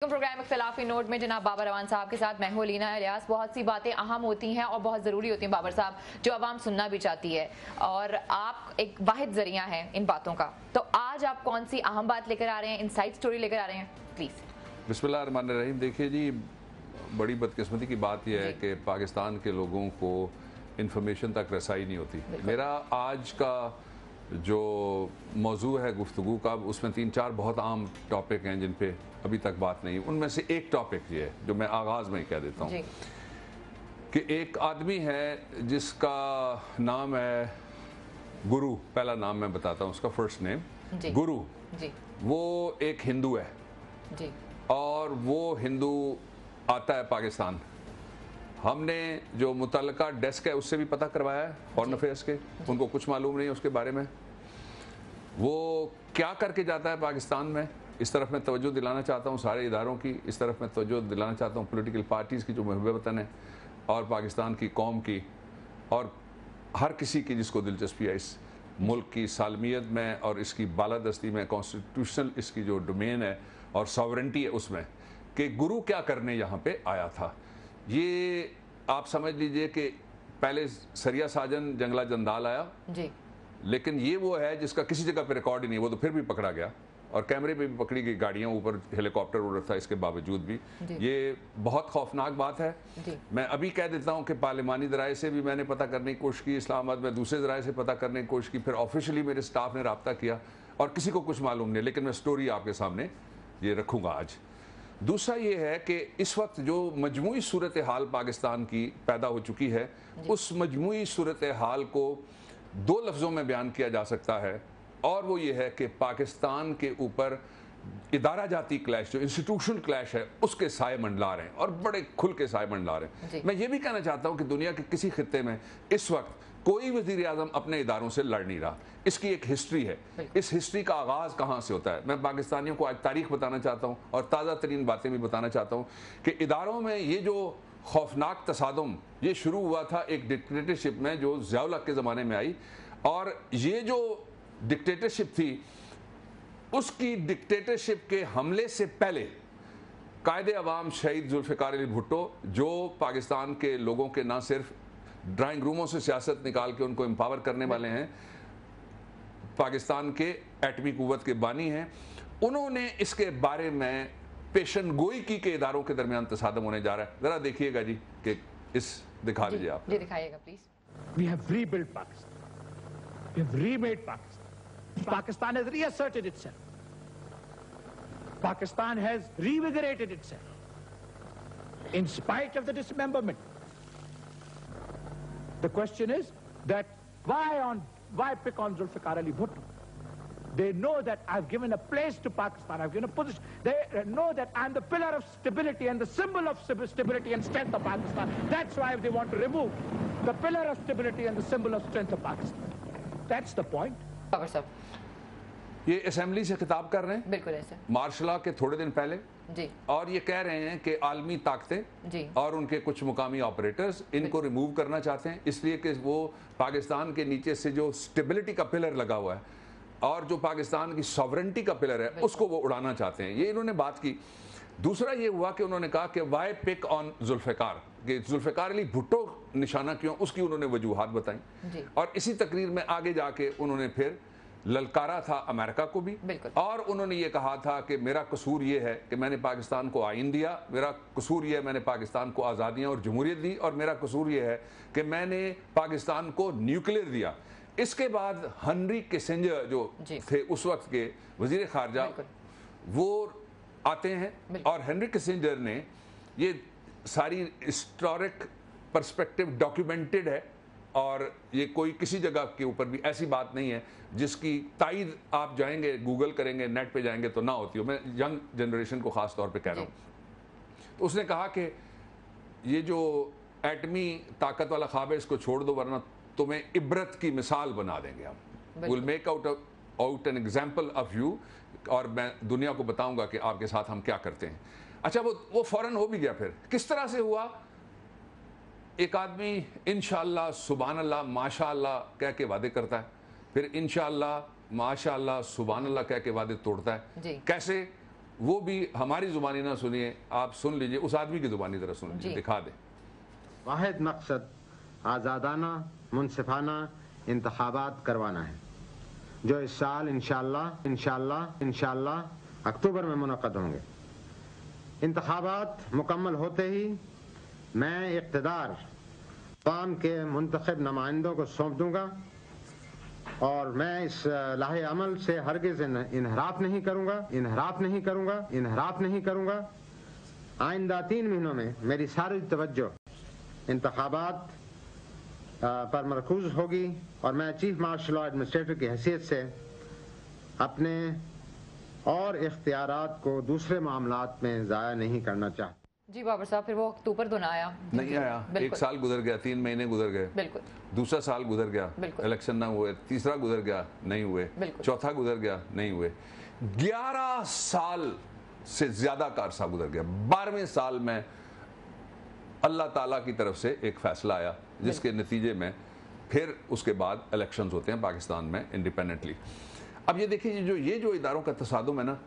Programme इख्तिलाफी note में जनाब बाबर अवान साहब के साथ मैं हूं लीना इलियास। बहुत सी बातें अहम होती हैं और बहुत ज़रूरी होती हैं बाबर साहब, जो आवाम सुनना भी चाहती है और आप एक वाहिद जरिया हैं इन बातों का। तो आज आप कौन सी अहम बात लेकर आ रहे हैं, इनसाइड स्टोरी लेकर आ रहे हैं, प्लीज़। बिस्मिल्लाह रहमान रहीम। देखिए जी, बड़ी बदकिस्मती की बात यह है कि पाकिस्तान के लोगों को इन्फॉर्मेशन तक रसाई नहीं होती। मेरा आज का जो मौजू है गुफ्तगू का, उसमें 3-4 बहुत आम टॉपिक हैं जिन पे अभी तक बात नहीं। उनमें से एक टॉपिक ये है जो मैं आगाज़ में ही कह देता हूँ कि एक आदमी है जिसका नाम है गुरु। पहला नाम मैं बताता हूँ, उसका फर्स्ट नेम गुरु। वो एक हिंदू है जी। और वो हिंदू आता है पाकिस्तान। हमने जो मुतल्लका डेस्क है उससे भी पता करवाया है, फॉरेन अफेयर्स के। उनको कुछ मालूम नहीं है उसके बारे में। वो क्या करके जाता है पाकिस्तान में, इस तरफ मैं तवज्जो दिलाना चाहता हूँ सारे इदारों की। इस तरफ मैं तवज्जो दिलाना चाहता हूँ पॉलिटिकल पार्टीज़ की जो मुहिब वतन है, और पाकिस्तान की कौम की, और हर किसी की जिसको दिलचस्पी है इस मुल्क की सालमियत में और इसकी बालादस्ती में, कॉन्स्टिट्यूशनल इसकी जो डोमेन है और सॉवरेंटी है उसमें, कि गुरु क्या करने यहाँ पे आया था। ये आप समझ लीजिए कि पहले सरिया साजन जंगला जंदाल आया जी। लेकिन ये वो है जिसका किसी जगह पे रिकॉर्ड ही नहीं। वो तो फिर भी पकड़ा गया और कैमरे पे भी पकड़ी गई, गाड़ियाँ ऊपर, हेलीकॉप्टर उड़ रहा था, इसके बावजूद भी। ये बहुत खौफनाक बात है। मैं अभी कह देता हूँ कि पार्लिमानी ज़राए से भी मैंने पता करने की कोशिश की, इस्लामाबाद में दूसरे ज़राए से पता करने की कोशिश की, फिर ऑफिशियली मेरे स्टाफ ने रब्ता किया और किसी को कुछ मालूम नहीं। लेकिन मैं स्टोरी आपके सामने ये रखूँगा आज। दूसरा ये है कि इस वक्त जो मजमूई सूरत हाल पाकिस्तान की पैदा हो चुकी है, उस मजमूई सूरत हाल को 2 लफ्ज़ों में बयान किया जा सकता है, और वो ये है कि पाकिस्तान के ऊपर इदारा जाती क्लैश, जो इंस्टीट्यूशनल क्लैश है, उसके साए मंडला रहे हैं और बड़े खुल के साए मंडला रहे हैं। मैं ये भी कहना चाहता हूँ कि दुनिया के किसी खित्ते में इस वक्त कोई वज़ीर आज़म अपने इदारों से लड़ नहीं रहा। इसकी एक हिस्ट्री है। इस हिस्ट्री का आगाज़ कहाँ से होता है, मैं पाकिस्तानियों को आज तारीख बताना चाहता हूँ और ताज़ा तरीन बातें भी बताना चाहता हूँ कि इदारों में ये जो खौफनाक तसादुम ये शुरू हुआ था एक डिक्टेटरशिप में जो ज़िया-उल हक के ज़माने में आई। और ये जो डिक्टेटरशिप थी, उसकी डिक्टेटरशिप के हमले से पहले कायदे अवाम शहीद जुल्फ़िकार अली भुट्टो, जो पाकिस्तान के लोगों के ना सिर्फ ड्राइंग रूमों से सियासत निकाल के उनको एम्पावर करने वाले हैं, पाकिस्तान के एटमी कुव्वत के बानी हैं, उन्होंने इसके बारे में पेशन गोई की के इदारों के दरमियान तसादम होने जा रहा है। जरा देखिएगा जी कि इस दिखा दीजिए आप। जी दिखाइएगा please. We have rebuilt Pakistan. We have remade Pakistan. Pakistan has reasserted itself. Pakistan has revigorated itself in spite of the dismemberment. The question is that why pick on Zulfikar Ali Bhutto? They know that I've given a place to Pakistan, I've given a position. They know that I'm the pillar of stability and the symbol of stability and strength of Pakistan. That's why they want to remove the pillar of stability and the symbol of strength of Pakistan. That's the point. Babar साहब, ये assembly से खिताब कर रहे हैं, बिल्कुल ऐसे, martial law के थोड़े दिन पहले जी। और ये कह रहे हैं कि आलमी ताकतें जी और उनके कुछ मुकामी ऑपरेटर्स इनको रिमूव करना चाहते हैं, इसलिए कि वो पाकिस्तान के नीचे से जो स्टेबिलिटी का पिलर लगा हुआ है और जो पाकिस्तान की सॉवरेंटी का पिलर है, उसको वो उड़ाना चाहते हैं। ये इन्होंने बात की। दूसरा ये हुआ कि उन्होंने कहा कि वाई पिक ऑन जुल्फ़िकार, कि जुल्फ़िकार अली भुट्टो निशाना क्यों, उसकी उन्होंने वजूहात बताई। और इसी तकरीर में आगे जाके उन्होंने फिर ललकारा था अमेरिका को भी, और उन्होंने ये कहा था कि मेरा कसूर ये है कि मैंने पाकिस्तान को आइन दिया, मेरा कसूर ये है मैंने पाकिस्तान को आज़ादियाँ और जमहूरियत दी, और मेरा कसूर ये है कि मैंने पाकिस्तान को न्यूक्लियर दिया। इसके बाद हेनरी किसिंजर जो थे उस वक्त के वजीर खारजा, वो आते हैं और हेनरी किसिंजर ने ये सारी हिस्टोरिक पर्सपेक्टिव डॉक्यूमेंटेड है, और ये कोई किसी जगह के ऊपर भी ऐसी बात नहीं है जिसकी तायद आप जाएंगे, गूगल करेंगे, नेट पे जाएंगे तो ना होती हो। मैं यंग जनरेशन को ख़ास तौर पे कह रहा हूँ। तो उसने कहा कि ये जो एटमी ताकत वाला ख्वाब है इसको छोड़ दो, वरना तुम्हें इबरत की मिसाल बना देंगे हम। Will make out an example of you, और मैं दुनिया को बताऊंगा कि आपके साथ हम क्या करते हैं। अच्छा, वो फ़ौरन हो भी गया। फिर किस तरह से हुआ? एक आदमी इंशाअल्लाह, सुभान अल्लाह, माशाअल्लाह कह के वादे करता है, फिर इंशाअल्लाह, माशाअल्लाह, सुभान अल्लाह कह के वादे तोड़ता है। कैसे? वो भी हमारी जुबानी ना सुनिए, आप सुन लीजिए, उस आदमी की जुबानी तरह सुन लीजिए, दिखा दे। वाहिद मकसद आज़ादाना मुनसिफाना इंतखाबात करवाना है, जो इस साल इंशाअल्लाह अक्टूबर में मुनक़द होंगे। इंतखाबात मुकम्मल होते ही मैं इक़्तिदार अवाम के मुंतखब नुमाइंदों को सौंप दूँगा और मैं इस लाहे अमल से हरगिज़ इनहराफ नहीं करूँगा। आइंदा 3 महीनों में मेरी सारी तवज्जो इंतखाबात पर मरकूज़ होगी और मैं चीफ मार्शल लॉ एडमिनिस्ट्रेटर की हैसियत से अपने और इख्तियारात को दूसरे मामलात में ज़ाया नहीं करना चाहता। जी बाबर साहब, फिर वो अक्टूबर तो ना आया? नहीं आया। 1 साल गुजर गया, 3 महीने गुजर गए, बिल्कुल। दूसरा साल गुजर गया, इलेक्शन ना हुए, तीसरा गुजर गया, नहीं हुए, चौथा गुजर गया, नहीं हुए। 11 साल से ज्यादा का अरसा गुजर गया। 12वें साल में अल्लाह ताला की तरफ से एक फैसला आया जिसके नतीजे में फिर उसके बाद इलेक्शंस होते हैं पाकिस्तान में इंडिपेंडेंटली। अब ये देखिए, ये जो इदारों का तसादुम है ना,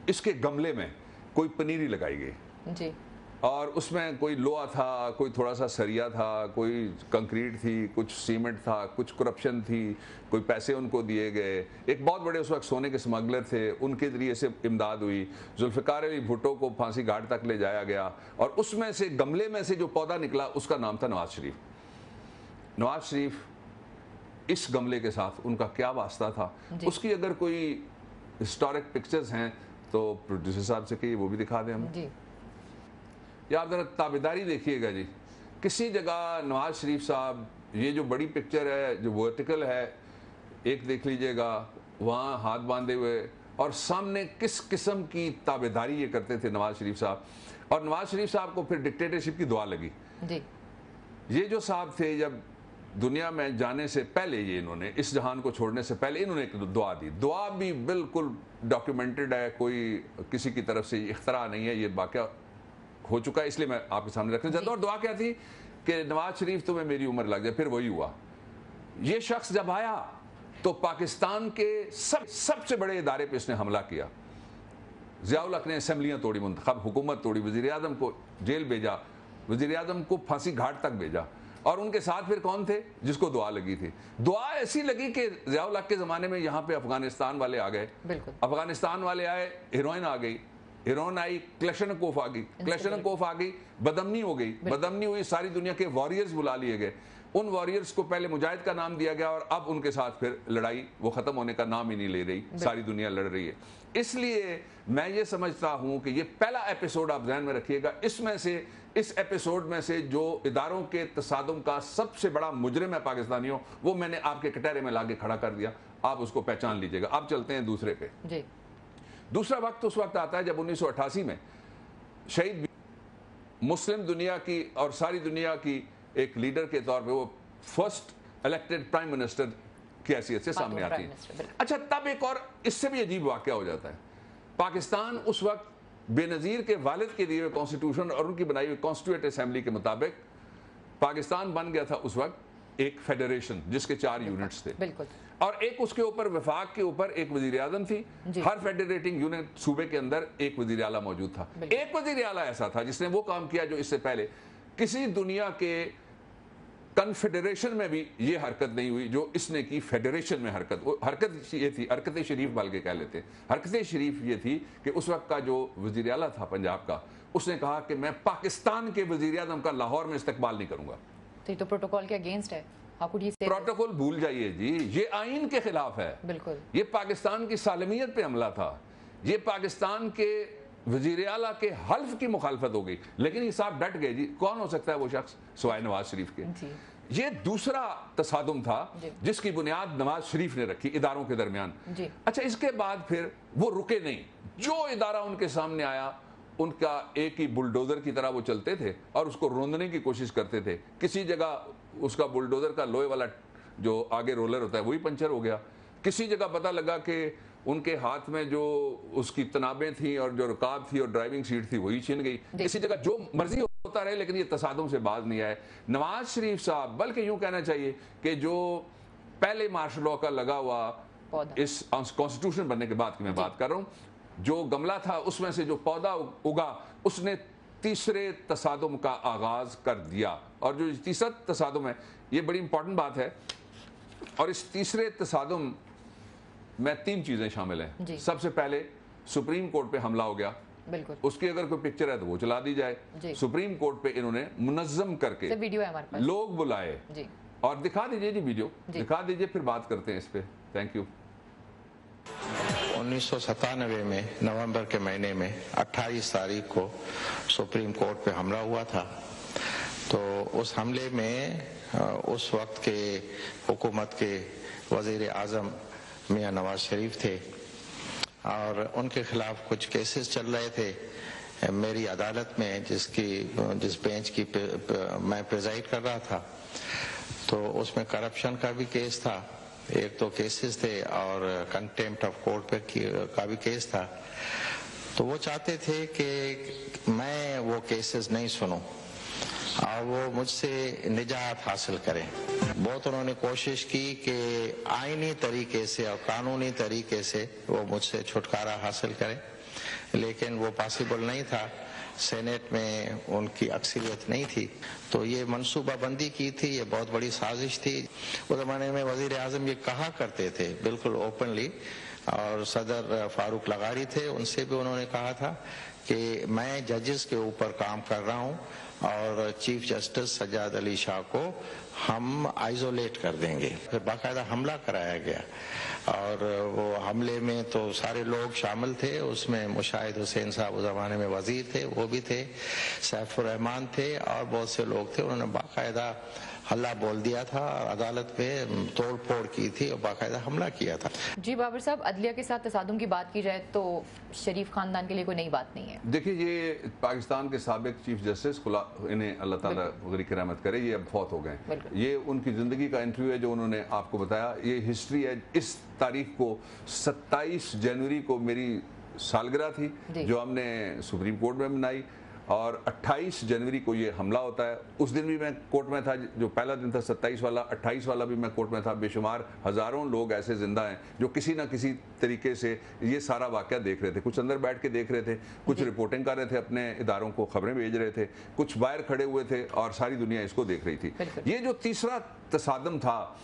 इसके गमले में कोई पनीरी लगाई गई जी, और उसमें कोई लोहा था, कोई थोड़ा सा सरिया था, कोई कंक्रीट थी, कुछ सीमेंट था, कुछ करप्शन थी, कोई पैसे उनको दिए गए। एक बहुत बड़े उस वक्त सोने के स्मगलर थे, उनके ज़रिए से इमदाद हुई। जुल्फ़िकार अली भुट्टो को फांसी घाट तक ले जाया गया और उसमें से गमले में से जो पौधा निकला उसका नाम था नवाज शरीफ। नवाज शरीफ, इस गमले के साथ उनका क्या वास्ता था, उसकी अगर कोई हिस्टोरिक पिक्चर्स हैं तो प्रोड्यूसर साहब से कहिए वो भी दिखा दें हमें। या आप जरा ताबेदारी देखिएगा जी, किसी जगह नवाज शरीफ साहब, ये जो बड़ी पिक्चर है जो वर्टिकल है, एक देख लीजिएगा, वहाँ हाथ बांधे हुए, और सामने किस किस्म की ताबेदारी ये करते थे नवाज शरीफ साहब। और नवाज शरीफ साहब को फिर डिक्टेटरशिप की दुआ लगी जी। ये जो साहब थे, जब दुनिया में जाने से पहले, ये इन्होंने इस जहान को छोड़ने से पहले इन्होंने एक दुआ दी। दुआ भी बिल्कुल डॉक्यूमेंटेड है, कोई किसी की तरफ से इख्तरा नहीं है, ये वाक़या हो चुका है, इसलिए मैं आपके सामने रखना चाहता हूं। और दुआ क्या थी कि नवाज शरीफ तुम्हें मेरी उम्र लग जाए। फिर वही हुआ। ये शख्स जब आया तो पाकिस्तान के सबसे बड़े इदारे पे इसने हमला किया। ज़ियाउल हक ने असेंबलियां तोड़ी, मुंतखब हुकूमत तोड़ी, वज़ीर आज़म को जेल भेजा, वज़ीर आज़म को फांसी घाट तक भेजा। और उनके साथ फिर कौन थे? जिसको दुआ लगी थी। दुआ ऐसी लगी कि ज़ियाउल हक के ज़माने में यहाँ पे अफगानिस्तान वाले आ गए, अफगानिस्तान वाले आए, हीरोइन आ गई, हीरोइन आई, क्लशनकोफ आ गई, क्लशनकोफ आ गई, बदमनी हो गई, बदमनी हुई, सारी दुनिया के वॉरियर्स बुला लिए गए। उन वॉरियर्स को पहले मुजाहिद का नाम दिया गया और अब उनके साथ फिर लड़ाई वो ख़त्म होने का नाम ही नहीं ले रही, सारी दुनिया लड़ रही है। इसलिए मैं ये समझता हूँ कि ये पहला एपिसोड आप ध्यान में रखिएगा। इसमें से, इस एपिसोड में से जो इदारों के तसादुम का सबसे बड़ा मुजरिम है पाकिस्तानियों, वो मैंने आपके कटहरे में लाके खड़ा कर दिया, आप उसको पहचान लीजिएगा। अब चलते हैं दूसरे पे जी। दूसरा वक्त उस वक्त आता है जब 1988 में शहीद मुस्लिम दुनिया की और सारी दुनिया की एक लीडर के तौर पे वो फर्स्ट इलेक्टेड प्राइम मिनिस्टर की हैसियत से सामने आती है। अच्छा, तब एक और इससे भी अजीब वाकया हो जाता है। पाकिस्तान उस वक्त बेनज़ीर के वालिद के दिए हुए कॉन्स्टिट्यूशन और उनकी बनाई हुई कॉन्स्टिट्यूएंट असेंबली के मुताबिक पाकिस्तान बन गया था उस वक्त एक फेडरेशन जिसके 4 यूनिट्स थे, बिल्कुल, और एक उसके ऊपर वफाक के ऊपर एक वजीर आज़म थी। हर फेडरेटिंग यूनिट सूबे के अंदर एक वजीर आला मौजूद था। एक वजीर आला ऐसा था जिसने वो काम किया जो इससे पहले किसी दुनिया के कन्फेडरेशन में भी ये हरकत नहीं हुई जो इसने की फेडरेशन में हरकत ये थी, हरकत शरीफ बल्कि कह लेते हैं। हरकत शरीफ ये थी कि उस वक्त का जो वजीर आला था पंजाब का, उसने कहा कि मैं पाकिस्तान के वजीर आज़म का लाहौर में इस्तकबाल नहीं करूंगा। तो प्रोटोकॉल के अगेंस्ट है। प्रोटोकॉल भूल जाइए जी, ये आइन के खिलाफ है, बिल्कुल। ये पाकिस्तान की सालमियत पे हमला था, ये पाकिस्तान के वजीर आला के हल्फ की मुखालफत हो गई। लेकिन ये साहब डट गए जी। कौन हो सकता है वो शख्स सिवाय नवाज शरीफ के? ये दूसरा तसादुम था जिसकी बुनियाद नवाज शरीफ ने रखी इदारों के दरमियान। अच्छा, इसके बाद फिर वो रुके नहीं। जो इदारा उनके सामने आया उनका एक ही बुलडोजर की तरह वो चलते थे और उसको रोंदने की कोशिश करते थे। किसी जगह उसका बुलडोजर का लोहे वाला जो आगे रोलर होता है वही पंचर हो गया। किसी जगह पता लगा कि उनके हाथ में जो उसकी तनाबें थी और जो रुकाब थी और ड्राइविंग सीट थी वही छिन गई। किसी जगह जो मर्जी होता रहे, लेकिन ये तसादुम से बाज नहीं आए। नवाज शरीफ साहब, बल्कि यूं कहना चाहिए कि जो पहले मार्शल लॉ का लगा हुआ इस कॉन्स्टिट्यूशन बनने के बाद की मैं बात कर रहा हूँ, जो गमला था उसमें से जो पौधा उगा उसने तीसरे तसादुम का आगाज कर दिया। और जो तीसरा तसादुम है ये बड़ी इंपॉर्टेंट बात है, और इस तीसरे तसादुम में 3 चीजें शामिल हैं। सबसे पहले सुप्रीम कोर्ट पे हमला हो गया, बिल्कुल, उसकी अगर कोई पिक्चर है तो वो चला दी जाए। सुप्रीम कोर्ट पे इन्होंने मुनज़्ज़म करके वीडियो है हमारे पास, लोग बुलाए जी, और दिखा दीजिए जी वीडियो, दिखा दीजिए, फिर बात करते हैं इस पे। Thank you. 1997 में नवंबर के महीने में 28 तारीख को सुप्रीम कोर्ट पे हमला हुआ था। तो उस हमले में उस वक्त के हुकूमत के वज़ीर आज़म मियां नवाज शरीफ थे और उनके खिलाफ कुछ केसेस चल रहे थे मेरी अदालत में, जिस बेंच की मैं प्रिजाइड कर रहा था। तो उसमें करप्शन का भी केस था, एक तो केसेस थे, और कंटेम्प्ट ऑफ कोर्ट पे का भी केस था। तो वो चाहते थे कि मैं वो केसेस नहीं सुनूं और वो मुझसे निजात हासिल करें। बहुत उन्होंने कोशिश की कि आईनी तरीके से और कानूनी तरीके से वो मुझसे छुटकारा हासिल करें, लेकिन वो पॉसिबल नहीं था। सेनेट में उनकी अक्सरियत नहीं थी, तो ये मनसूबाबंदी की थी, ये बहुत बड़ी साजिश थी। उस जमाने में वजीर आजम ये कहा करते थे बिल्कुल ओपनली, और सदर फारूक लगारी थे, उनसे भी उन्होंने कहा था कि मैं जजेस के ऊपर काम कर रहा हूँ और चीफ जस्टिस सज्जाद अली शाह को हम आइसोलेट कर देंगे। फिर बाकायदा हमला कराया गया, और वो हमले में तो सारे लोग शामिल थे, उसमें मुशाहिद हुसैन साहब उस जमाने में वजीर थे, वो भी थे, सैफुर रहमान थे, और बहुत से लोग थे। उन्होंने बाकायदा हल्ला बोल दिया था, अदालत पे तोड़ फोड़ की थी और बाकायदा हमला किया था। जी बाबर साहब, अदलिया के साथ तसादुम की बात की जाए तो शरीफ खानदान के लिए कोई नई बात नहीं है। देखिए, ये पाकिस्तान के साबिक चीफ जस्टिस इन्हें अल्लाह ताला गनी की रहमत करे, ये अब फौत हो गए। ये उनकी जिंदगी का इंटरव्यू है जो उन्होंने आपको बताया, ये हिस्ट्री है। इस तारीख को 27 जनवरी को मेरी सालगिरह थी जो हमने सुप्रीम कोर्ट में मनाई, और 28 जनवरी को ये हमला होता है। उस दिन भी मैं कोर्ट में था, जो पहला दिन था 27 वाला, 28 वाला भी मैं कोर्ट में था। बेशुमार हज़ारों लोग ऐसे जिंदा हैं जो किसी ना किसी तरीके से ये सारा वाक़या देख रहे थे। कुछ अंदर बैठ के देख रहे थे, कुछ रिपोर्टिंग कर रहे थे, अपने इदारों को खबरें भेज रहे थे, कुछ बाहर खड़े हुए थे, और सारी दुनिया इसको देख रही थी। ये जो तीसरा तसादम था,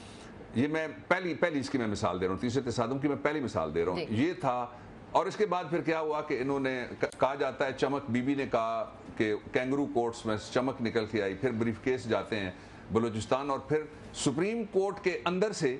ये मैं पहली इसकी मैं मिसाल दे रहा हूँ, तीसरे तसादम की मैं पहली मिसाल दे रहा हूँ, ये था। और इसके बाद फिर क्या हुआ कि इन्होंने कहा जाता है, चमक बीबी ने कहा कि कैंगरू कोर्ट्स में चमक निकल के आई, फिर ब्रीफकेस जाते हैं बलूचिस्तान, और फिर सुप्रीम कोर्ट के अंदर से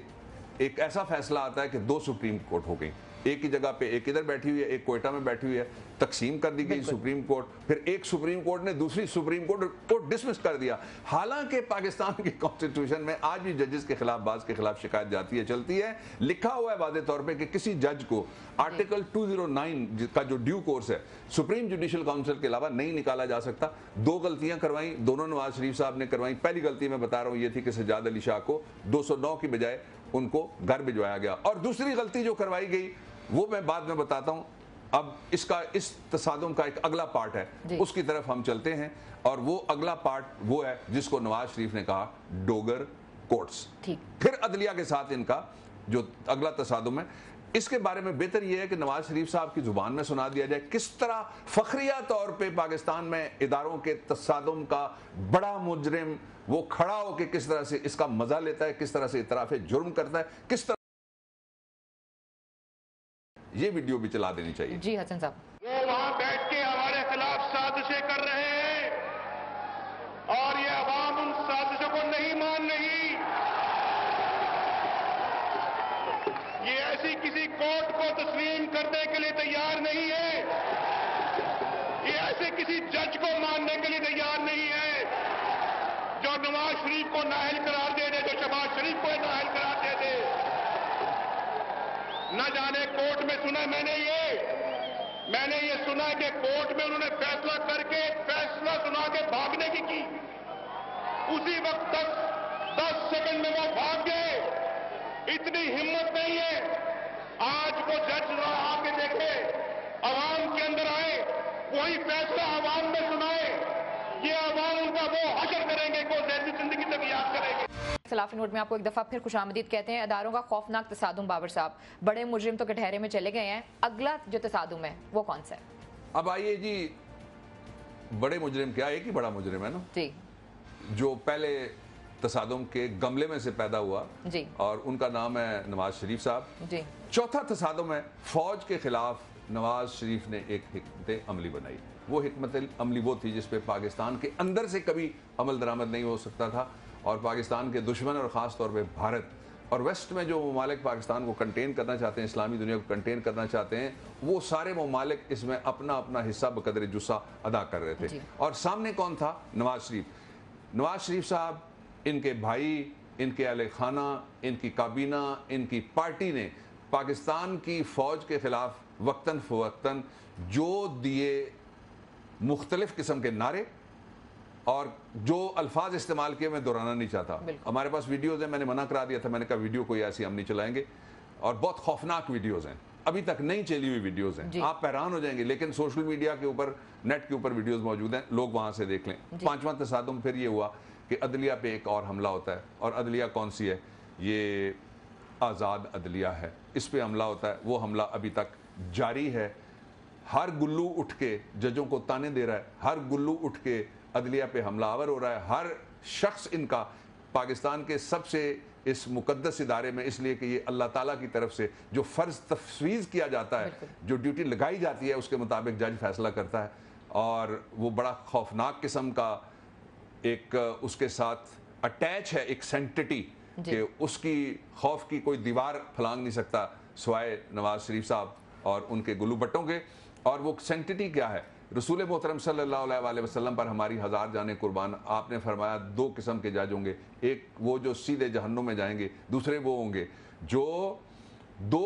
एक ऐसा फैसला आता है कि 2 सुप्रीम कोर्ट हो गई, एक ही जगह पे, एक इधर बैठी हुई है, एक कोयटा में बैठी हुई है, तकसीम कर दी गई सुप्रीम कोर्ट। फिर एक सुप्रीम कोर्ट ने दूसरी सुप्रीम कोर्ट को डिसमिस कर दिया। हालांकि पाकिस्तान के कॉन्स्टिट्यूशन में आज भी जजेस के खिलाफ, बाज के खिलाफ शिकायत जाती है, चलती है, लिखा हुआ है वादे तौर पे कि किसी जज को आर्टिकल 209 का जो ड्यू कोर्स है सुप्रीम जुडिशल काउंसिल के अलावा नहीं निकाला जा सकता। 2 गलतियां करवाई, दोनों नवाज शरीफ साहब ने करवाई। पहली गलती मैं बता रहा हूं ये थी कि सज्जाद अली शाह को 209 की बजाय उनको घर भिजवाया गया, और दूसरी गलती जो करवाई गई वो मैं बाद में बताता हूं। अब इस तसादुम का एक अगला पार्ट है, उसकी तरफ हम चलते हैं, और वो अगला पार्ट वो है जिसको नवाज शरीफ ने कहा डोगर कोर्ट्स। फिर अदलिया के साथ इनका जो अगला तसादुम है, इसके बारे में बेहतर यह है कि नवाज शरीफ साहब की जुबान में सुना दिया जाए किस तरह फखरिया तौर पे पाकिस्तान में इदारों के तसादुम का बड़ा मुजरिम वो खड़ा होकर किस तरह से इसका मजा लेता है, किस तरह से इतराफे जुर्म करता है, किस तरह ये वीडियो भी चला देनी चाहिए। जी हसन साहब, वो वहां बैठ के हमारे खिलाफ साजिशें कर रहे हैं, और ये अवाम उन साजिशों को नहीं मान रही। ये ऐसी किसी कोर्ट को तस्लीम करने के लिए तैयार नहीं है, ये ऐसे किसी जज को मानने के लिए तैयार नहीं है जो नवाज शरीफ को नाअहल करार दे दे, जो शहबाज शरीफ को नाअहल करार दे दे। न जाने कोर्ट में सुना मैंने ये सुना कि कोर्ट में उन्होंने फैसला करके, फैसला सुना के भागने की उसी वक्त तक 10 सेकंड में वो भाग गए। इतनी हिम्मत नहीं है। आज वो जज आके देखे, अवाम के अंदर आए, वही फैसला अवाम में सुनाए, ये अवाम उनका वो हशर करेंगे, वो जैसी जिंदगी तक याद करेंगे। सलाफी नोट में आपको एक दफा फिर खुशामदीद कहते हैं। अदारों का खौफनाक तसादुम बाबर साहब, बड़े मुजरिम तो कटहरे में चले गए हैं, अगला जो तसादुम है वो कौन सा है? अब आइए जी, बड़े मुजरिम क्या, एक ही बड़ा मुजरिम है ना जी, जो पहले तसादुम के गमले में से पैदा हुआ जी, और उनका नाम है नवाज शरीफ साहब जी। चौथा तसादुम है फौज के खिलाफ नवाज शरीफ ने एक हिकमत अमली बनाई। वो हिकमत अमली वो थी जिस पे पाकिस्तान के अंदर से कभी अमल दरामद नहीं हो सकता था और पाकिस्तान के दुश्मन और ख़ास तौर पे भारत और वेस्ट में जो ममालिक पाकिस्तान को कंटेन करना चाहते हैं, इस्लामी दुनिया को कंटेन करना चाहते हैं, वो सारे ममालिक इसमें अपना अपना हिस्सा बकदर जुस्सा अदा कर रहे थे। और सामने कौन था? नवाज शरीफ। नवाज शरीफ साहब, इनके भाई, इनके अहले खाना, इनकी काबीना, इनकी पार्टी ने पाकिस्तान की फ़ौज के ख़िलाफ़ वक्तन फ़वक्तन जो दिए मुख्तलिफ किस्म के नारे और जो अल्फाज इस्तेमाल किए मैं दोहराना नहीं चाहता। हमारे पास वीडियोज़ हैं, मैंने मना करा दिया था, मैंने कहा वीडियो कोई ऐसी हम नहीं चलाएंगे और बहुत खौफनाक वीडियोज़ हैं, अभी तक नहीं चली हुई वीडियोज़ हैं, आप हैरान हो जाएंगे। लेकिन सोशल मीडिया के ऊपर, नेट के ऊपर वीडियोज़ मौजूद हैं, लोग वहाँ से देख लें। पांचवा तसादुम फिर ये हुआ कि अदलिया पे एक और हमला होता है और अदलिया कौन सी है? ये आज़ाद अदलिया है, इस पे हमला होता है। वो हमला अभी तक जारी है। हर गुल्लू उठ के जजों को ताने दे रहा है, हर गुल्लू उठ के अदलिया पे हमलावर हो रहा है। हर शख्स इनका पाकिस्तान के सबसे इस मुकद्दस इदारे में, इसलिए कि ये अल्लाह ताला की तरफ से जो फ़र्ज़ तफवीज़ किया जाता है, जो ड्यूटी लगाई जाती है, उसके मुताबिक जज फैसला करता है। और वो बड़ा खौफनाक किस्म का एक उसके साथ अटैच है एक सेंटिटी कि उसकी खौफ की कोई दीवार फलांग नहीं सकता सिवाय नवाज शरीफ साहब और उनके गुल्लू भट्टों के। और वो सेंटिटी क्या है? रसूल मोहतरम सल्लल्लाहु अलैहि वसल्लम पर हमारी हज़ार जाने कुर्बान। आपने फरमाया दो किस्म के जज होंगे, एक वो जो सीधे जहन्नुम में जाएंगे, दूसरे वो होंगे जो दो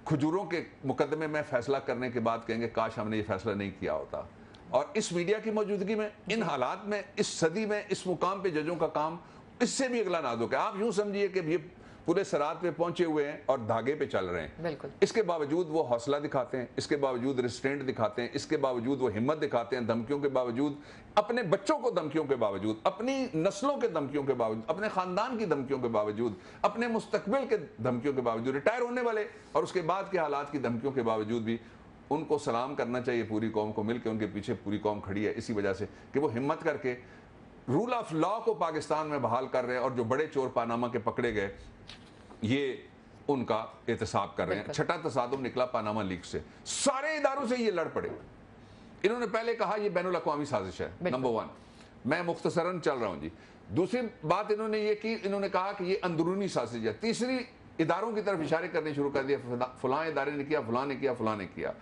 खजूरों के मुकदमे में फैसला करने के बाद कहेंगे काश हमने ये फैसला नहीं किया होता। और इस मीडिया की मौजूदगी में, इन हालात में, इस सदी में, इस मुकाम पे जजों का काम इससे भी अगला नाजुक है। आप यूं समझिए कि ये पूरे सरात पे पहुंचे हुए हैं और धागे पे चल रहे हैं। बिल्कुल। इसके बावजूद वो हौसला दिखाते हैं, इसके बावजूद रिस्ट्रेंट दिखाते हैं, इसके बावजूद वो हिम्मत दिखाते हैं, धमकियों के बावजूद, अपने बच्चों को धमकियों के बावजूद, अपनी नस्लों के धमकियों के बावजूद, अपने खानदान की धमकियों के बावजूद, अपने मुस्तकबिल के धमकियों के बावजूद, रिटायर होने वाले और उसके बाद के हालात की धमकियों के बावजूद भी उनको सलाम करना चाहिए। पूरी कौम को मिलकर उनके पीछे पूरी कौम खड़ी है, इसी वजह से कि वो हिम्मत करके रूल ऑफ लॉ को पाकिस्तान में बहाल कर रहे हैं और जो बड़े चोर पानामा के पकड़े गए ये उनका एहतसाब कर रहे हैं। छठा तसादुम निकला पानामा लीक से, सारे इदारों से ये लड़ पड़े। इन्होंने पहले कहा ये बैनुल अक़वामी साजिश है, नंबर 1, मैं मुख्तसरन चल रहा हूं जी। दूसरी बात इन्होंने ये की, इन्होंने कहा कि ये अंदरूनी साजिश है। तीसरी, इदारों की तरफ इशारे करने शुरू कर दिया, फलां इदारे ने किया, फलां ने किया, फलां ने किया।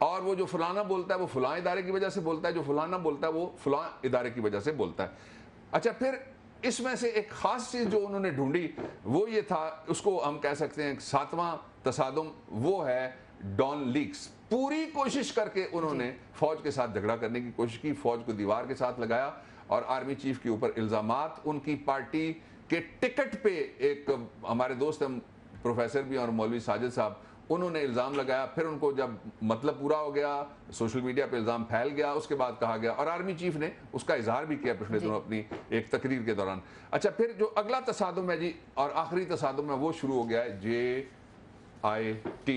और वो जो फलाना बोलता है वो फलां इदारे की वजह से बोलता है, जो फलाना बोलता है वो फलां इदारे की वजह से बोलता है। अच्छा, फिर इसमें से एक खास चीज जो उन्होंने ढूंढी वो ये था, उसको हम कह सकते हैं 7वां तसादुम, वो है डॉन लीक्स। पूरी कोशिश करके उन्होंने फौज के साथ झगड़ा करने की कोशिश की, फौज को दीवार के साथ लगाया और आर्मी चीफ के ऊपर इल्जामात, उनकी पार्टी के टिकट पे एक हमारे दोस्त हैं प्रोफेसर भी और मौलवी साजिद साहब, उन्होंने इल्ज़ाम लगाया। फिर उनको जब मतलब पूरा हो गया, सोशल मीडिया पे इल्ज़ाम फैल गया, उसके बाद कहा गया और आर्मी चीफ ने उसका इजहार भी किया पिछले दिनों अपनी एक तकरीर के दौरान। अच्छा, फिर जो अगला तसादुम है जी और आखिरी तसादुम है वो शुरू हो गया है JIT,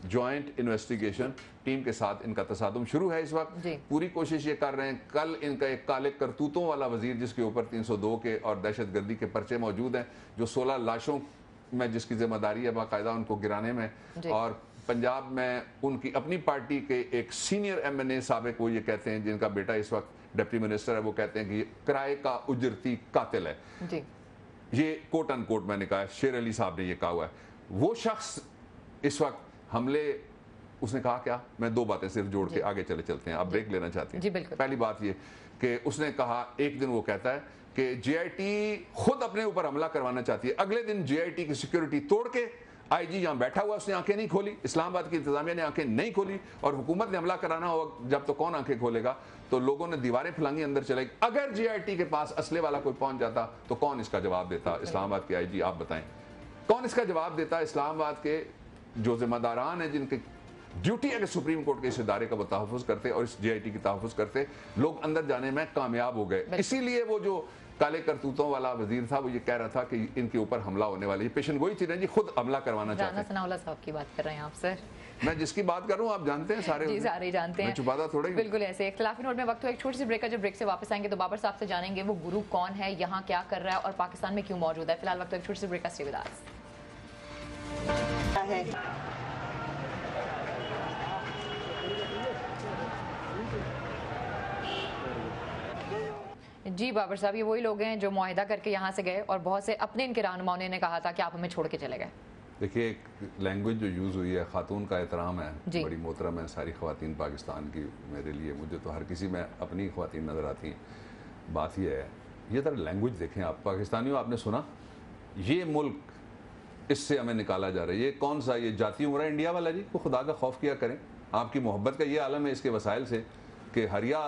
जॉइंट इन्वेस्टिगेशन टीम के साथ इनका तसादुम शुरू है इस वक्त। पूरी कोशिश ये कर रहे हैं। कल इनका एक काले करतूतों वाला वजीर जिसके ऊपर 302 के और दहशतगर्दी के पर्चे मौजूद हैं, जो 16 लाशों में जिसकी जिम्मेदारी है बाकायदा उनको गिराने में, और पंजाब में उनकी अपनी पार्टी के एक सीनियर MNA साबिक, वो ये कहते हैं, जिनका बेटा इस वक्त डिप्टी मिनिस्टर है, वो कहते हैं कि ये किराए का उजरती कातिल है जी। ये कोट अनकोट मैंने कहा है, शेर अली साहब ने ये कहा हुआ है। वो शख्स इस वक्त हमले, उसने कहा क्या, मैं 2 बातें सिर्फ जोड़ के आगे चलते हैं, आप ब्रेक लेना चाहती हैं। पहली बात ये कि उसने कहा, एक दिन वो कहता है कि JIT खुद अपने ऊपर हमला करवाना चाहती है, अगले दिन JIT की सिक्योरिटी तोड़ के IG यहाँ बैठा हुआ, उसने आंखें नहीं खोली, इस्लामाबाद की इंतजामिया ने आंखें नहीं खोली, और हुकूमत ने हमला कराना होगा जब तो कौन आंखें खोलेगा, तो लोगों ने दीवारें फैलांगी, अंदर चले। अगर JIT के पास असले वाला कोई पहुंच जाता तो कौन इसका जवाब देता? इस्लामाबाद के IG, आप बताएं कौन इसका जवाब देता? इस्लामाबाद के जो जिम्मेदारान हैं, जिनके ड्यूटी है कि सुप्रीम कोर्ट के इस इदारे का वो तहफ़्फ़ुज़ करते और इस JIT की तहफ़्फ़ुज़ करते, लोग अंदर जाने में कामयाब हो गए। इसीलिए वो जो काले करतूतों वाला वजीर था, वो ये कह रहा था कि इनके ऊपर हमला होने वाला है। ये पेशन गोई थी ना जी, खुद हमला करवाना चाहते हैं। सनाउल्लाह साहब की बात कर रहे हैं आप सर? मैं जिसकी बात कर रहा हूँ आप जानते हैं सारे। जी सारे जानते हैं, छुपाता थोड़ा ही। बिल्कुल ऐसे। इख्तिलाफी नोट में वक्त हो एक छोटी सी ब्रेक का, जब ब्रेक से वापस आएंगे तो बाबर साहब से जानेंगे वो गुरु कौन है, यहाँ क्या कर रहा है और पाकिस्तान में क्यों मौजूद है। फिलहाल वक्त हो एक छोटी सी ब्रेक का, स्टे विद अस। जी बाबर साहब, ये वही लोग हैं जो मुआहिदा करके यहाँ से गए और बहुत से अपने इनके रहनुमाओं ने कहा था कि आप हमें छोड़ के चले गए। देखिए, एक लैंग्वेज जो यूज़ हुई है, खातून का एहतराम है, बड़ी मोहतरम है सारी ख़वातीन पाकिस्तान की। मेरे लिए, मुझे तो हर किसी में अपनी ख़वातीन नज़र आती हैं। बात यह है, ये तरह लैंग्वेज देखें आप पाकिस्तानियों, आपने सुना ये मुल्क इससे हमें निकाला जा रहा है, ये कौन सा, ये जाती उमरा इंडिया वाला जी? को खुदा का खौफ किया करें। आपकी मोहब्बत का ये आलम है इसके वसाइल से कि हरिया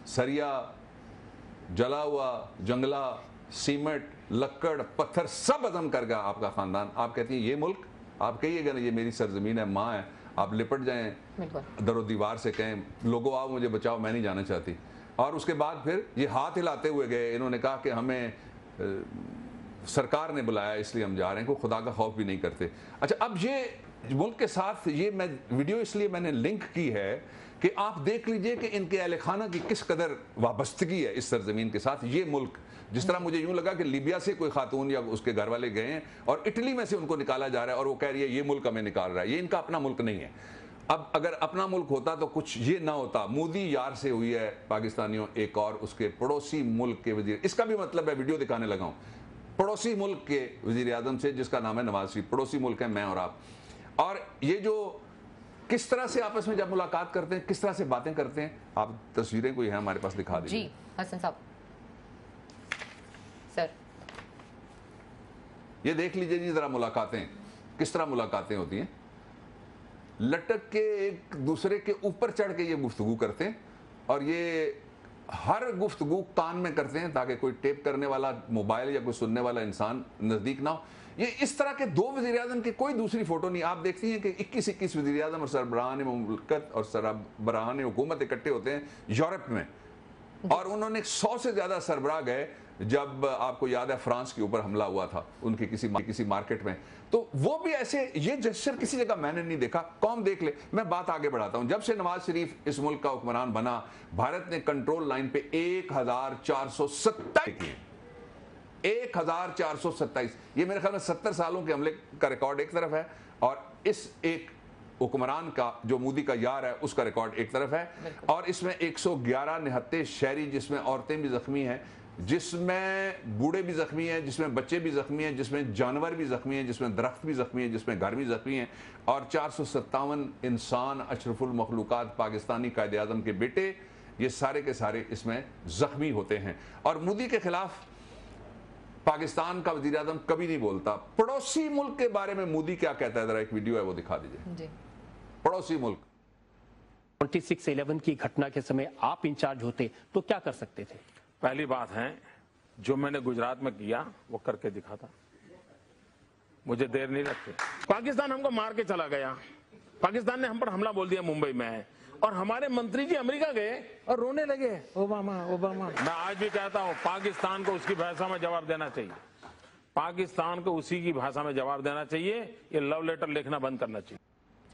सरिया जला हुआ जंगला सीमेंट लक्कड़ पत्थर सब अदम कर गया आपका ख़ानदान। आप कहती हैं ये मुल्क, आप कहिएगा ना ये मेरी सरजमीन है, माँ है, आप लिपट जाएं दरो दीवार से, कहें लोगों आओ मुझे बचाओ, मैं नहीं जाना चाहती। और उसके बाद फिर ये हाथ हिलाते हुए गए, इन्होंने कहा कि हमें सरकार ने बुलाया इसलिए हम जा रहे हैं, कोई खुदा का खौफ भी नहीं करते। अच्छा, अब ये मुल्क के साथ ये मैं वीडियो इसलिए मैंने लिंक की है कि आप देख लीजिए कि इनके अहले खाना की किस कदर वाबस्तगी है इस सरजमीन के साथ। ये मुल्क, जिस तरह मुझे यूं लगा कि लीबिया से कोई खातून या उसके घर वाले गए हैं और इटली में से उनको निकाला जा रहा है और वो कह रही है ये मुल्क हमें निकाल रहा है, ये इनका अपना मुल्क नहीं है। अब अगर अपना मुल्क होता तो कुछ ये ना होता। मोदी यार से हुई है पाकिस्तानियों एक और उसके पड़ोसी मुल्क के वजीर, इसका भी मतलब है वीडियो दिखाने लगा हूं, पड़ोसी मुल्क के वजीर आजम से जिसका नाम है नवाज शरीफ। पड़ोसी मुल्क है मैं और आप। और ये जो किस तरह से आपस में जब मुलाकात करते हैं, किस तरह से बातें करते हैं, आप तस्वीरें कोई है हमारे पास दिखा दीजिए। जी हसन साहब सर, ये देख लीजिए जी जरा मुलाकातें, किस तरह मुलाकातें होती हैं। लटक के एक दूसरे के ऊपर चढ़ के ये गुफ्तगू करते हैं और ये हर गुफ्तगू कान में करते हैं ताकि कोई टेप करने वाला मोबाइल या कोई सुनने वाला इंसान नजदीक ना हो। ये इस तरह के दो वज़ीर आज़म की कोई दूसरी फोटो नहीं। आप देखती हैं कि 21-21 वज़ीर आज़म और सरबराहान मुमलकत और सरबराहान हुकूमत इकट्ठे होते हैं यूरोप में, और उन्होंने 100 से ज़्यादा सरबराह गए जब आपको याद है फ्रांस के ऊपर हमला हुआ था उनकी किसी मार्केट में, तो वो भी ऐसे ये जेस्चर किसी जगह मैंने नहीं देखा। कौम देख ले। मैं बात आगे बढ़ाता हूं। जब से नवाज शरीफ इस मुल्क का हुक्मरान बना, भारत ने कंट्रोल लाइन पे 1427 किए। 1427, ये मेरे ख्याल में 70 सालों के हमले का रिकॉर्ड एक तरफ है और इस एक हुक्मरान का जो मोदी का यार है उसका रिकॉर्ड एक तरफ है। और इसमें 111 निहत्ते शहरी, जिसमें औरतें भी जख्मी हैं, जिसमें बूढ़े भी जख्मी हैं, जिसमें बच्चे भी जख्मी हैं, जिसमें जानवर भी जख्मी हैं, जिसमें दरख्त भी जख्मी हैं, जिसमें घर भी जख्मी हैं, और 457 इंसान अशरफुल मखलूकात पाकिस्तानी कायदे आज़म के बेटे, ये सारे के सारे इसमें जख्मी होते हैं। और मोदी के खिलाफ पाकिस्तान का वज़ीर आज़म कभी नहीं बोलता। पड़ोसी मुल्क के बारे में मोदी क्या कहता है, जरा एक वीडियो है वो दिखा दीजिए। पड़ोसी मुल्क 26/11 की घटना के समय आप इंचार्ज होते तो क्या कर सकते थे? पहली बात है, जो मैंने गुजरात में किया वो करके दिखाता, मुझे देर नहीं लगती। पाकिस्तान हमको मार के चला गया, पाकिस्तान ने हम पर हमला बोल दिया मुंबई में, और हमारे मंत्री जी अमेरिका गए और रोने लगे, ओबामा ओबामा। मैं आज भी कहता हूं पाकिस्तान को उसकी भाषा में जवाब देना चाहिए, पाकिस्तान को उसी की भाषा में जवाब देना चाहिए। ये लव लेटर लिखना बंद करना चाहिए।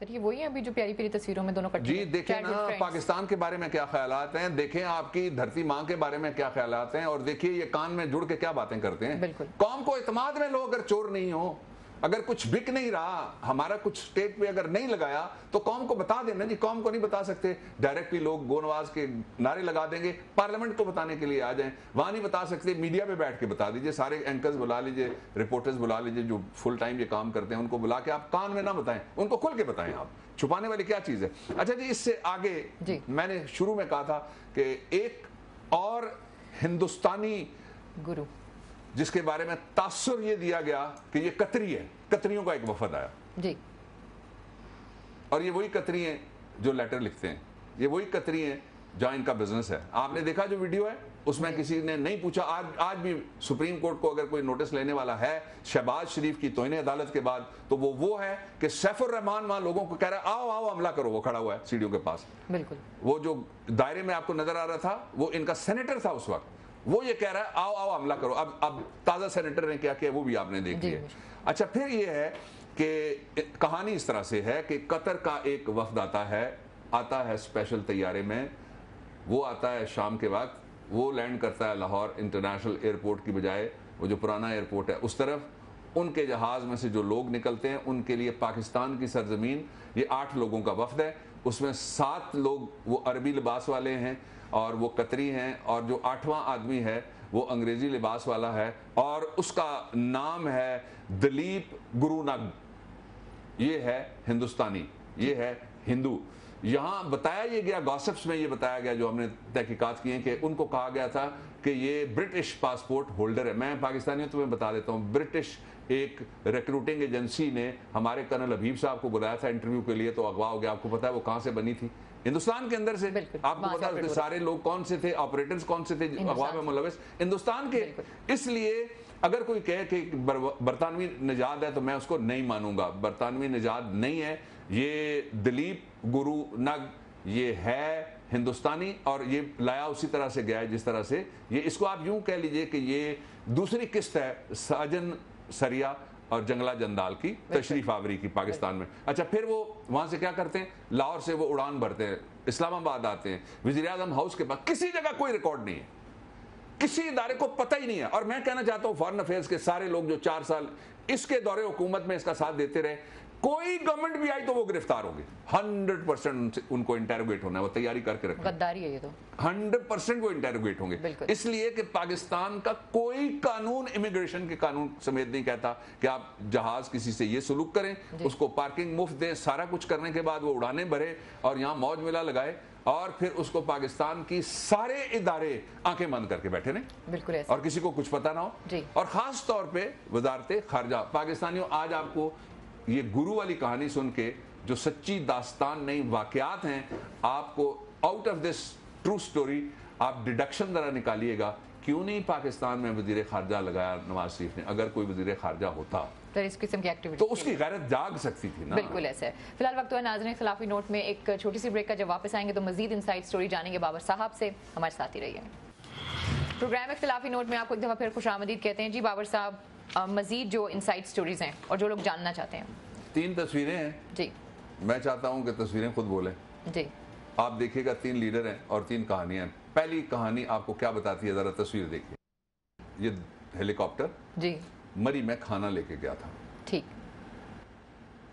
ये वही है अभी जो प्यारी प्यारी तस्वीरों में दोनों कट्टे। जी देखें ना पाकिस्तान के बारे में क्या ख्यालात हैं, देखें आपकी धरती माँ के बारे में क्या ख्यालात हैं, और देखिए ये कान में जुड़ के क्या बातें करते हैं। कौम को इत्मीनान में लो, अगर चोर नहीं हो, अगर कुछ बिक नहीं रहा, हमारा कुछ स्टेट पे अगर नहीं लगाया तो कौम को बता देना जी। कौम को नहीं बता सकते, डायरेक्टली लोग गोनवाज के नारे लगा देंगे, पार्लियामेंट को बताने के लिए आ जाएं, वहां नहीं बता सकते, मीडिया पे बैठ के बता दीजिए, सारे एंकर्स बुला लीजिए, रिपोर्टर्स बुला लीजिए जो फुल टाइम ये काम करते हैं, उनको बुला के आप कान में ना बताएं, उनको खुल के बताएं। आप छुपाने वाली क्या चीज है। अच्छा जी, इससे आगे मैंने शुरू में कहा था कि एक और हिंदुस्तानी गुरु जिसके बारे में तासुर ये दिया गया कि ये कतरी है, कतरियों का एक वफद आया जी, और ये वही कतरी हैं जो लेटर लिखते हैं, ये वही कतरी हैं जहां इनका बिजनेस है। आपने देखा जो वीडियो है उसमें किसी ने नहीं पूछा। आज भी सुप्रीम कोर्ट को अगर कोई नोटिस लेने वाला है शहबाज शरीफ की तौहीन अदालत के बाद, तो वो है कि सैफुर रहमान वहां लोगों को कह रहा है आओ आओ हमला करो, वो खड़ा हुआ है सीढ़ियों के पास। बिल्कुल, वो जो दायरे में आपको नजर आ रहा था वो इनका सेनेटर था उस वक्त, वो ये कह रहा है आओ आओ हमला करो। अब ताजा सेनेटर ने क्या किया वो भी आपने देख लिया। अच्छा, फिर ये है कि कहानी इस तरह से है कि कतर का एक वफद आता है स्पेशल तैयारे में, वो आता है शाम के वक्त, वो लैंड करता है लाहौर इंटरनेशनल एयरपोर्ट की बजाय वो जो पुराना एयरपोर्ट है उस तरफ। उनके जहाज में से जो लोग निकलते हैं उनके लिए पाकिस्तान की सरजमीन, ये 8 लोगों का वफद है, उसमें 7 लोग वो अरबी लिबास वाले हैं और वो कतरी हैं, और जो 8वां आदमी है वो अंग्रेजी लिबास वाला है और उसका नाम है दलीप गुरुनग। ये है हिंदुस्तानी, ये है हिंदू। यहाँ बताया ये गया, गॉसिप्स में ये बताया गया जो हमने तहकीकात किए कि उनको कहा गया था कि ये ब्रिटिश पासपोर्ट होल्डर है। मैं पाकिस्तानियों तुम्हें बता देता हूँ, ब्रिटिश एक रिक्रूटिंग एजेंसी ने हमारे कर्नल हबीब साहब को बुलाया था इंटरव्यू के लिए, तो अगवा हो गया। आपको पता है वो कहाँ से बनी थी? हिंदुस्तान के अंदर से। आपको पता है सारे लोग कौन से थे, ऑपरेटर्स कौन से थे अगवा में मुलविस? हिंदुस्तान के। इसलिए अगर कोई कहे कि बरतानवी निजात है तो मैं उसको नहीं मानूंगा। बरतानवी निजात नहीं है, ये दलीप गुरुनग ये है हिंदुस्तानी, और ये लाया उसी तरह से गया है जिस तरह से ये, इसको आप यूं कह लीजिए कि ये दूसरी किस्त है साजन सरिया और जंगला जंदाल की, तशरीफ आवरी की पाकिस्तान में। अच्छा, फिर वो वहां से क्या करते हैं, लाहौर से वो उड़ान भरते हैं, इस्लामाबाद आते हैं, वजीर आजम हाउस के पास किसी जगह कोई रिकॉर्ड नहीं है, किसी इदारे को पता ही नहीं है। और मैं कहना चाहता हूं फॉरेन अफेयर्स के सारे लोग जो 4 साल इसके दौरे हुकूमत में इसका साथ देते रहे, कोई गवर्नमेंट भी आई तो वो गिरफ्तार होगी। 100% उनको इंटेरोगेट होना है, वो तैयारी करके रखें। गद्दारी है ये तो। 100% वो इंटेरोगेट होंगे, इसलिए कि पाकिस्तान का कोई कानून इमिग्रेशन के कानून समेत नहीं कहता कि आप जहाज किसी से ये सलूक करें, उसको पार्किंग मुफ्त दें, सारा कुछ करने के बाद वो उड़ाने भरे और यहाँ मौज मेला लगाए और फिर उसको पाकिस्तान की सारे इदारे आंखें बंद करके बैठे रहे, बिल्कुल ऐसे, और किसी को कुछ पता ना हो। और खास तौर पे वजारत खारजा पाकिस्तानियों, आज आपको ये गुरु वाली कहानी सुन के जो सच्ची दास्तान नहीं वाकयात हैं, आपको out of this true story आप डिडक्शन जरा निकालिएगा, क्यों नहीं पाकिस्तान में वजीर खारजा लगाया नवाज शरीफ ने? अगर कोई वजीर खारजा होता तो इस किस्म की एक्टिविटी तो उसकी गैरत जाग सकती थी ना। बिल्कुल ऐसे है। फिलहाल वक्त है नाज़रीन, खिलाफी नोट में एक छोटी सी ब्रेक का, जब वापस आएंगे तो मजीद इनसाइड स्टोरी जानेंगे बाबर साहब से। हमारे साथ ही रहिए। प्रोग्राम में खिलाफी नोट में आपको एक दफा फिर खुशामदीद कहते हैं। जी बाबर साहब, मजीद जो इनसाइड स्टोरीज हैं और जो लोग जानना चाहते हैं। 3 तस्वीरें हैं जी, मैं चाहता हूं कि तस्वीरें खुद बोलें जी। आप देखिएगा 3 लीडर हैं और 3 कहानियां। पहली कहानी आपको क्या बताती है, जरा तस्वीर देखिए। ये हेलीकॉप्टर जी मरी में खाना लेके गया था। ठीक,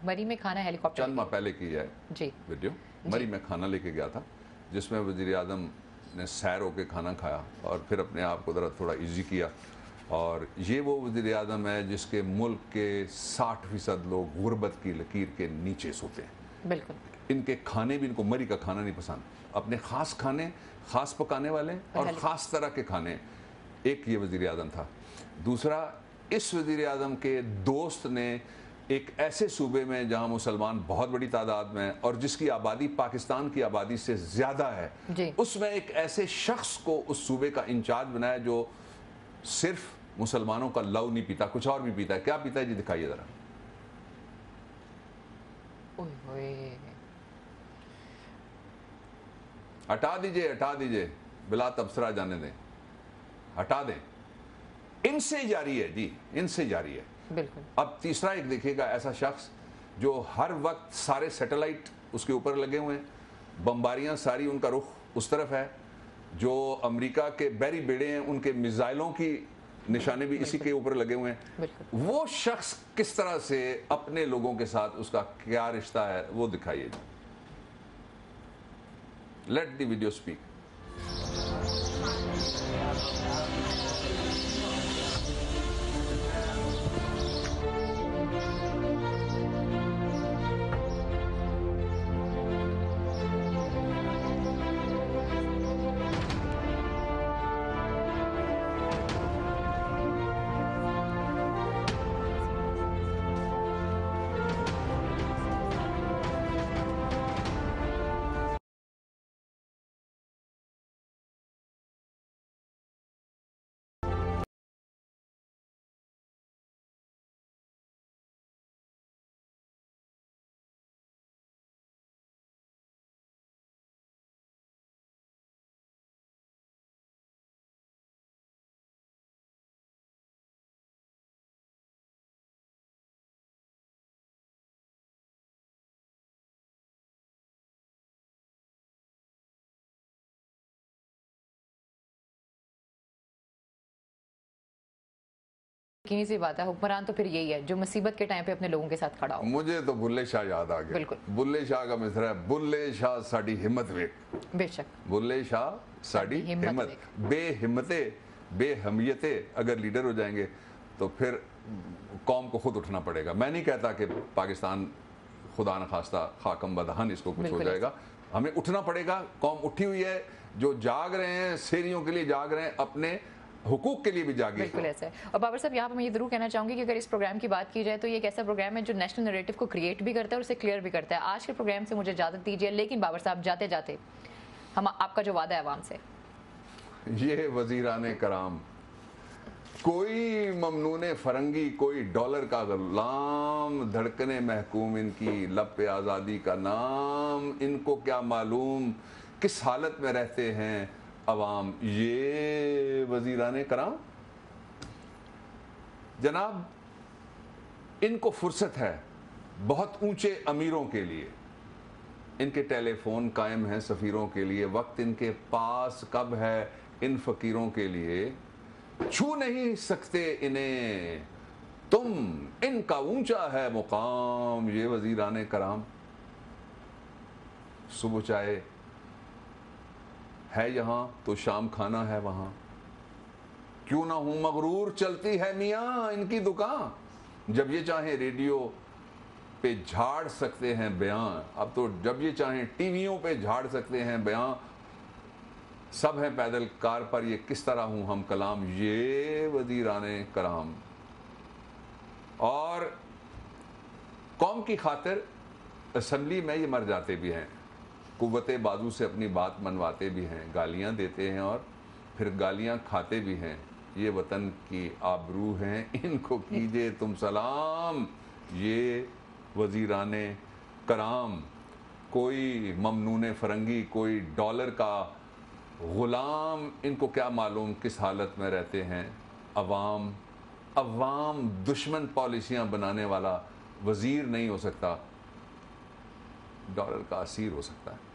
मरी में खाना हेलीकॉप्टर चंद माह पहले की है जी वीडियो। मरी में खाना लेके गया था जिसमें वजीर आजम ने सैर होकर खाना खाया और फिर अपने आप को जरा थोड़ा इजी किया। और ये वो वज़ीर आज़म है जिसके मुल्क के 60% लोग गुर्बत की लकीर के नीचे सोते हैं। बिल्कुल। इनके खाने भी, इनको मरी का खाना नहीं पसंद, अपने ख़ास खाने ख़ास पकाने वाले और ख़ास तरह के खाने। एक ये वज़ीर आज़म था। दूसरा, इस वज़ीर आज़म के दोस्त ने एक ऐसे सूबे में जहाँ मुसलमान बहुत बड़ी तादाद में और जिसकी आबादी पाकिस्तान की आबादी से ज़्यादा है, उसमें एक ऐसे शख्स को उस सूबे का इंचार्ज बनाया जो सिर्फ मुसलमानों का लव नहीं पीता, कुछ और भी पीता है। क्या पीता है जी, दिखाइए जरा। हटा दीजिए, बिला तबसरा जाने दें, हटा दें। इनसे जारी है जी, इनसे जारी है। बिल्कुल। अब तीसरा एक देखिएगा, ऐसा शख्स जो हर वक्त सारे सैटेलाइट उसके ऊपर लगे हुए हैं, बमबारियां सारी उनका रुख उस तरफ है, जो अमेरिका के बैरी बेड़े हैं उनके मिसाइलों की निशाने भी इसी के ऊपर लगे हुए हैं। वो शख्स किस तरह से अपने लोगों के साथ, उसका क्या रिश्ता है, वो दिखाइए। Let the video speak. यकीनी सी बात है, हुक्मरान तो फिर यही है जो मुसीबत के टाइम पे अपने लोगों के साथ खड़ा हो। मुझे तो बुल्ले शाह याद आ गया। बिल्कुल। बुल्ले शाह का मिसरा है, बुल्ले शाह साड़ी हिम्मत वेख। बेशक। बुल्ले शाह साड़ी हिम्मत, बेहिम्मते बेहमियते अगर लीडर हो जाएंगे तो फिर कौम को खुद उठना पड़ेगा। मैं नहीं कहता कि पाकिस्तान खुदा न खास्ता खाकम बदहन इसको कुछ हो जाएगा, हमें उठना पड़ेगा। कौम उठी हुई है, जो जाग रहे हैं शेरियों के लिए जाग रहे हैं, अपने हुकूक के लिए भी जागे। बिल्कुल ऐसा है। और बाबर साहब यहाँ पर मैं ये जरूर कहना चाहूंगी कि अगर इस प्रोग्राम की बात की जाए तो ये एक ऐसा प्रोग्राम है जो नेशनल नैरेटिव को क्रिएट भी करता है और उसे क्लियर भी करता है। आज के प्रोग्राम से मुझे इजाजत दीजिए, लेकिन बाबर साहब जाते जाते हम आपका जो वादा है अवाम से, ये वजीराने कराम, कोई ममनून फरंगी, कोई डॉलर का गुलाम, धड़कने महकूम इनकी, लब पे आज़ादी का नाम, इनको क्या मालूम किस हालत में रहते हैं अवाम। ये वजीराने कराम जनाब, इनको फुर्सत है बहुत ऊंचे अमीरों के लिए, इनके टेलीफोन कायम हैं सफ़ीरों के लिए, वक्त इनके पास कब है इन फ़कीरों के लिए, छू नहीं सकते इन्हें तुम, इनका ऊंचा है मुकाम। ये वजीराने कराम, सुबह चाय है यहाँ तो शाम खाना है वहाँ, क्यों ना हूं मगरूर चलती है मियाँ इनकी दुकान। जब ये चाहे रेडियो पे झाड़ सकते हैं बयान, अब तो जब ये चाहें टीवियों पे झाड़ सकते हैं बयान। सब हैं पैदल कार पर, ये किस तरह हूं हम कलाम। ये वजीराने कराम, और कौम की खातिर असम्बली में ये मर जाते भी हैं, कुव्वते बाजू से अपनी बात मनवाते भी हैं, गालियां देते हैं और फिर गालियां खाते भी हैं। ये वतन की आबरू हैं, इनको कीजिए तुम सलाम। ये वजीराने कराम, कोई ममनून फरंगी, कोई डॉलर का गुलाम, इनको क्या मालूम किस हालत में रहते हैं अवाम। अवाम दुश्मन पॉलिसियां बनाने वाला वजीर नहीं हो सकता, डॉलर का असीर हो सकता है।